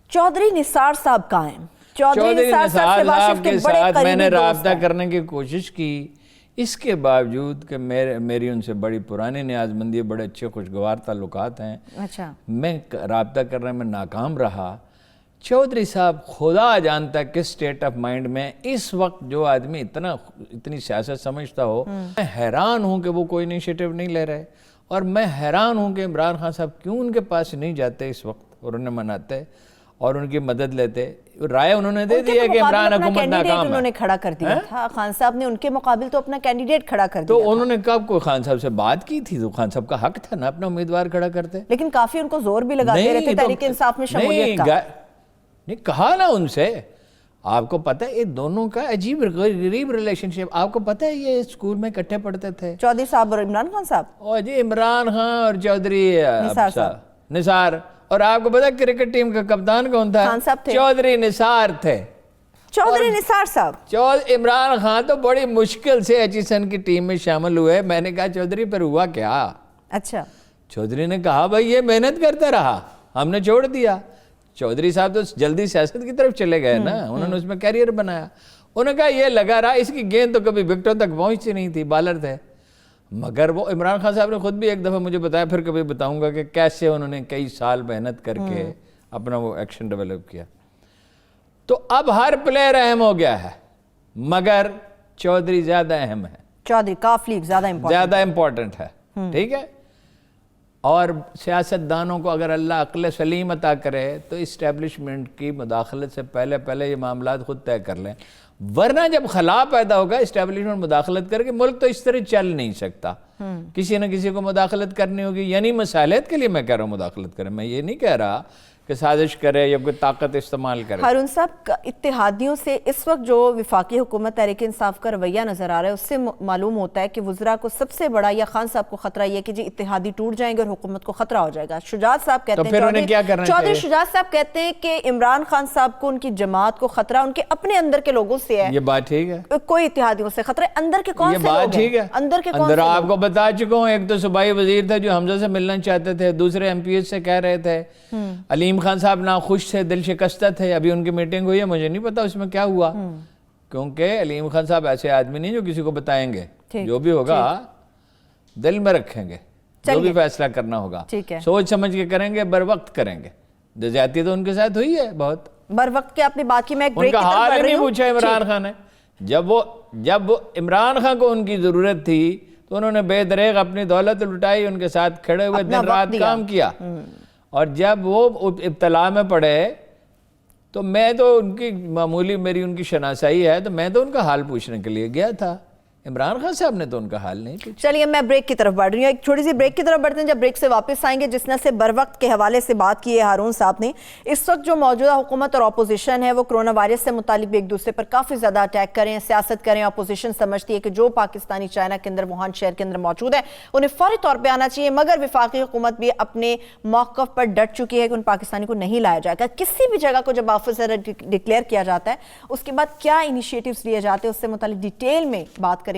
چودھری نثار صاحب کہاں ہیں؟ چودھری نثار صاحب کے ساتھ میں نے رابطہ کرنے کی کوشش کی، اس کے باوجود کہ میری ان سے بڑی پرانی نیاز مندی، بڑے اچھے خوشگوار تعلقات ہیں، میں رابطہ کرنے میں ناکام رہا۔ چودھری صاحب خدا جانتا کس سٹیٹ آف مائنڈ میں اس وقت جو آدمی اتنی سیاست سمجھتا ہو، میں حیران ہوں کہ وہ کوئی انیشیٹو نہیں لے رہے، اور میں حیران ہوں کہ عمران خان صاحب کیوں ان کے پاس نہیں جاتے اس وقت اور انہیں مناتے اور ان کی مدد لیتے۔ رائے انہوں نے دے دی ہے کہ عمران حکومت ناکام ہے۔ انہوں نے کھڑا کر دیا تھا، خان صاحب نے ان کے مقابل تو اپنا کینڈیڈیٹ کھڑا کر دیا تو انہوں نے کب کوئی خان صاحب سے بات کی تھی؟ تو خان صاحب کا حق تھا نا اپنا امیدوار کھڑا کرتے، لیکن کافی ان کو زور بھی لگاتے رہتے تحریک انصاف میں شمولیت کا۔ نہیں کہا نا ان سے، آپ کو پتہ ہے یہ دونوں کا عجیب غریب ریلیشن شپ، آپ کو پتہ ہے یہ اسکول میں اکٹھے پڑھتے تھے، چودھری صاحب اور عمران خان صاحب، اور جی عمران خان اور چودھری نثار، اور آپ کو پتہ ہے کرکٹ ٹیم کا کپتان کون تھا؟ خان صاحب تھے، چودھری نثار تھے، چودھری نثار صاحب۔ عمران خان تو بڑی مشکل سے ایچیسن کی ٹیم میں شامل ہوئے۔ میں نے کہا چودھری پر ہوا کیا؟ اچھا، چودھری نے کہا بھائی یہ محنت کرتا رہا، ہم نے چھوڑ دیا۔ چودھری صاحب تو جلدی سیاست کی طرف چلے گئے نا، انہوں نے اس میں کیریئر بنایا۔ انہوں نے کہا یہ لگا رہا، اس کی گیند تو کبھی وکٹوں تک پہنچتی نہیں تھی، بالر تھے۔ مگر وہ عمران خان صاحب نے خود بھی ایک دفعہ مجھے بتایا، پھر کبھی بتاؤں گا کہ کیسے انہوں نے کئی سال محنت کر کے اپنا وہ ایکشن ڈیولپ کیا۔ تو اب ہر پلیئر اہم ہو گیا ہے، مگر چودھری زیادہ اہم ہے، چودھری کافی زیادہ امپورٹنٹ ہے، ٹھیک ہے۔ اور سیاستدانوں کو اگر اللہ عقل سلیم عطا کرے تو اسٹیبلشمنٹ کی مداخلت سے پہلے یہ معاملات خود طے کر لیں، ورنہ جب خلا پیدا ہوگا اسٹیبلشمنٹ مداخلت کر کے، ملک تو اس طرح چل نہیں سکتا۔ کسی نہ کسی کو مداخلت کرنی ہوگی، یعنی مصالحت کے لیے میں کہہ رہا ہوں مداخلت کریں، میں یہ نہیں کہہ رہا کہ سازش کرے یا کوئی طاقت استعمال کرے۔ ہارون صاحب، اتحادیوں سے اس وقت جو وفاقی حکومت تحریک انصاف کا رویہ نظر آ رہا ہے، اس سے معلوم ہوتا ہے کہ وزراء کو سب سے بڑا یا خان صاحب کو خطرہ یہ کہ جی اتحادی ٹوٹ جائیں گے اور حکومت کو خطرہ ہو جائے گا۔ شجاعت صاحب کہتے ہیں، چودھری شجاعت صاحب کہتے ہیں کہ عمران خان صاحب کو ان کی جماعت کو خطرہ ان کے اپنے اندر کے لوگوں سے ہے۔ یہ بات ٹھیک ہے، کوئی اتحادیوں سے خطرہ اندر کے کون سے لوگ ہیں؟ اندر آپ کو بتا چکا ہوں، ایک تو صوبائی وزیر تھے جو حمزہ سے ملنا چاہتے تھے، دوسرے ایم پی ایس سے کہہ رہے تھے، علیم خان صاحب ناخوش سے دل شکستہ تھے۔ ابھی ان کی میٹنگ ہوئی ہے، مجھے نہیں پتا اس میں کیا ہوا، کیونکہ علیم خان صاحب ایسے آدمی نہیں جو کسی کو بتائیں گے، جو بھی ہوگا دل میں رکھیں گے، جو بھی فیصلہ کرنا ہوگا سوچ سمجھ کے کریں گے، بر وقت کریں گے۔ زیادتی تو ان کے ساتھ ہوئی ہے بہت بر وقت کے، اپنی بات کی میں ایک بریک کی طرف بڑھ رہی ہوں۔ ان کا حال ہی نہیں پوچھا عمران خان نے، جب عمران خان کو ان کی ضرورت تھی تو انہوں نے بے دریغ اپنی دولت لٹائی، ان کے ساتھ کھڑے ہوئے دن رات کام کیا، اور جب وہ ابتلا میں پڑے تو میں تو ان کی معمولی میری ان کی شناسائی ہے تو میں تو ان کا حال پوچھنے کے لیے گیا تھا، عمران خان صاحب نے تو ان کا حال نہیں پوچھا۔ چلیے میں بریک کی طرف بڑھ رہی ہوں، ایک چھوٹی سی بریک کی طرف بڑھتے ہیں، جب بریک سے واپس آئیں گے جس نے سے بر وقت کے حوالے سے بات کی ہے ہارون صاحب نے۔ اس وقت جو موجودہ حکومت اور اپوزیشن ہے وہ کرونا وائرس سے متعلق بھی ایک دوسرے پر کافی زیادہ اٹیک کریں، سیاست کریں۔ اپوزیشن سمجھتی ہے کہ جو پاکستانی چائنا کے اندر، ووہان شہر کے اندر موجود ہے انہیں فوری طور پہ آنا چاہیے، مگر وفاقی حکومت بھی اپنے موقف پر ڈٹ چکی ہے کہ ان پاکستانی کو نہیں لایا جائے گا۔ کسی بھی جگہ کو جب آفیسر ڈکلیئر کیا جاتا ہے اس کے بعد کیا انیشیٹیوز لیے جاتے ہیں، اس سے متعلق ڈیٹیل میں بات